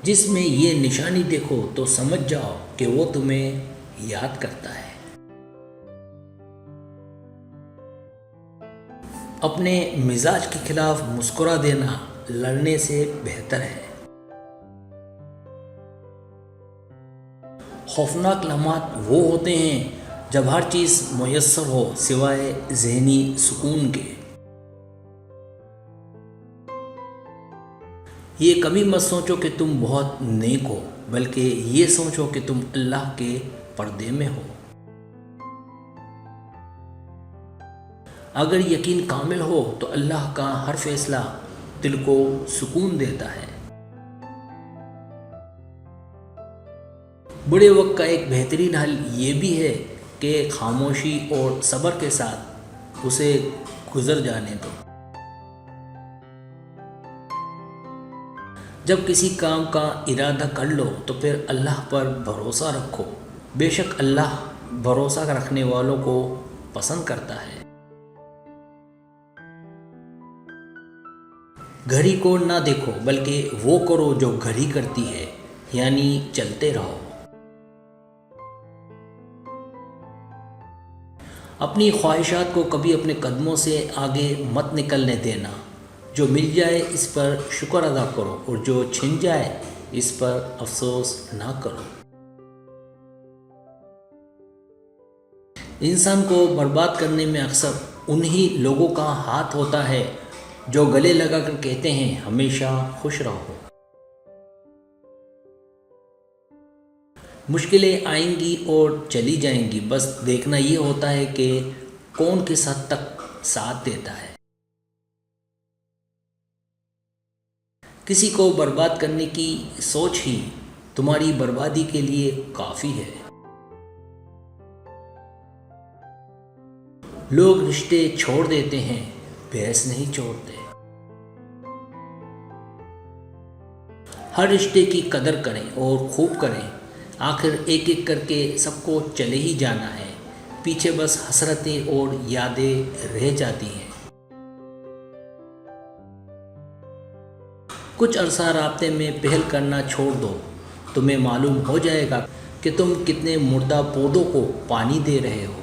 جس میں یہ نشانی دیکھو تو سمجھ جاؤ کہ وہ تمہیں یاد کرتا ہے۔ اپنے مزاج کے خلاف مسکرا دینا لڑنے سے بہتر ہے۔ خوفناک لمحات وہ ہوتے ہیں جب ہر چیز میسر ہو سوائے ذہنی سکون کے۔ یہ کبھی مت سوچو کہ تم بہت نیک ہو، بلکہ یہ سوچو کہ تم اللہ کے پردے میں ہو۔ اگر یقین کامل ہو تو اللہ کا ہر فیصلہ دل کو سکون دیتا ہے۔ برے وقت کا ایک بہترین حل یہ بھی ہے کہ خاموشی اور صبر کے ساتھ اسے گزر جانے دو۔ جب کسی کام کا ارادہ کر لو تو پھر اللہ پر بھروسہ رکھو، بے شک اللہ بھروسہ رکھنے والوں کو پسند کرتا ہے۔ گھڑی کو نہ دیکھو بلکہ وہ کرو جو گھڑی کرتی ہے، یعنی چلتے رہو۔ اپنی خواہشات کو کبھی اپنے قدموں سے آگے مت نکلنے دینا۔ جو مل جائے اس پر شکر ادا کرو اور جو چھن جائے اس پر افسوس نہ کرو۔ انسان کو برباد کرنے میں اکثر انہی لوگوں کا ہاتھ ہوتا ہے جو گلے لگا کر کہتے ہیں ہمیشہ خوش رہو۔ مشکلیں آئیں گی اور چلی جائیں گی، بس دیکھنا یہ ہوتا ہے کہ کون کس حد تک ساتھ دیتا ہے۔ کسی کو برباد کرنے کی سوچ ہی تمہاری بربادی کے لیے کافی ہے۔ لوگ رشتے چھوڑ دیتے ہیں، بحث نہیں چھوڑتے۔ ہر رشتے کی قدر کریں اور خوب کریں، آخر ایک ایک کر کے سب کو چلے ہی جانا ہے، پیچھے بس حسرتیں اور یادیں رہ جاتی ہیں۔ کچھ عرصہ رابطے میں پہل کرنا چھوڑ دو، تمہیں معلوم ہو جائے گا کہ تم کتنے مردہ پودوں کو پانی دے رہے ہو۔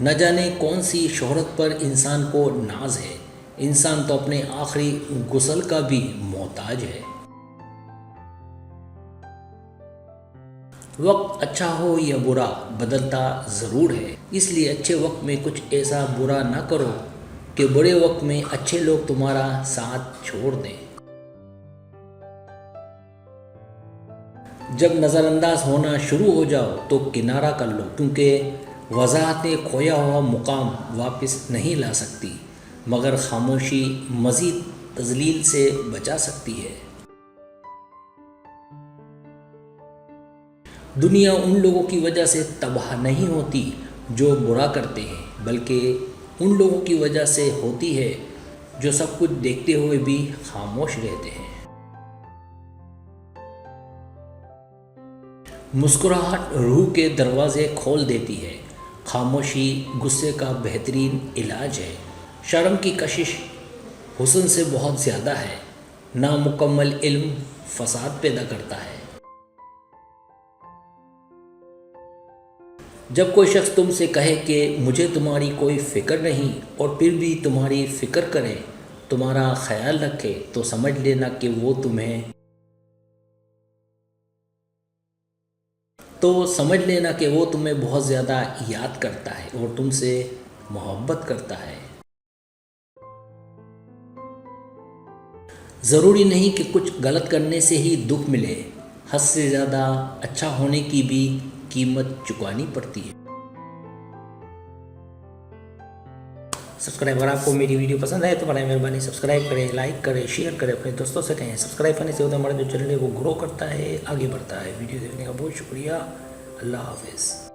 نہ جانے کون سی شہرت پر انسان کو ناز ہے، انسان تو اپنے آخری غسل کا بھی محتاج ہے۔ وقت اچھا ہو یا برا بدلتا ضرور ہے، اس لیے اچھے وقت میں کچھ ایسا برا نہ کرو کہ برے وقت میں اچھے لوگ تمہارا ساتھ چھوڑ دیں۔ جب نظر انداز ہونا شروع ہو جاؤ تو کنارہ کر لو، کیونکہ وضاحتیں کھویا ہوا مقام واپس نہیں لا سکتی، مگر خاموشی مزید تذلیل سے بچا سکتی ہے۔ دنیا ان لوگوں کی وجہ سے تباہ نہیں ہوتی جو برا کرتے ہیں، بلکہ ان لوگوں کی وجہ سے ہوتی ہے جو سب کچھ دیکھتے ہوئے بھی خاموش رہتے ہیں۔ مسکراہٹ روح کے دروازے کھول دیتی ہے، خاموشی غصے کا بہترین علاج ہے۔ شرم کی کشش حسن سے بہت زیادہ ہے، نامکمل علم فساد پیدا کرتا ہے۔ جب کوئی شخص تم سے کہے کہ مجھے تمہاری کوئی فکر نہیں اور پھر بھی تمہاری فکر کرے، تمہارا خیال رکھے، تو سمجھ لینا کہ وہ تمہیں بہت زیادہ یاد کرتا ہے اور تم سے محبت کرتا ہے۔ ضروری نہیں کہ کچھ غلط کرنے سے ہی دکھ ملے، حد سے زیادہ اچھا ہونے کی بھی قیمت چکانی پڑتی ہے۔ اگر آپ کو میری ویڈیو پسند آئے تو برائے مہربانی سبسکرائب کریں، لائک کریں، شیئر کریں، اپنے دوستوں سے کہیں۔ سبسکرائب کرنے سے ہوتا ہے ہمارا جو چینل ہے وہ گرو کرتا ہے، آگے بڑھتا ہے۔ ویڈیو دیکھنے کا بہت شکریہ، اللہ حافظ۔